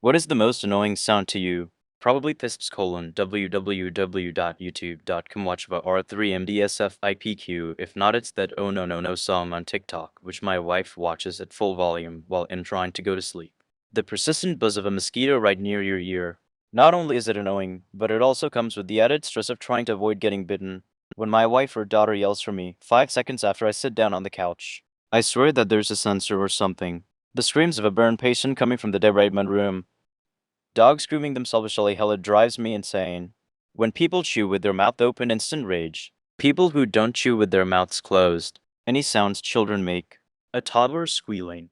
What is the most annoying sound to you? Probably pisps colon www.youtube.com watch about R3MDSFIPQ. If not, it's that oh no no no song on TikTok, which my wife watches at full volume while in trying to go to sleep. The persistent buzz of a mosquito right near your ear. Not only is it annoying, but it also comes with the added stress of trying to avoid getting bitten. When my wife or daughter yells for me, 5 seconds after I sit down on the couch, I swear that there's a sensor or something. The screams of a burn patient coming from the debridement room. Dogs grooming themselves Shelly hella drives me insane. When people chew with their mouth open, instant rage. People who don't chew with their mouths closed. Any sounds children make. A toddler squealing.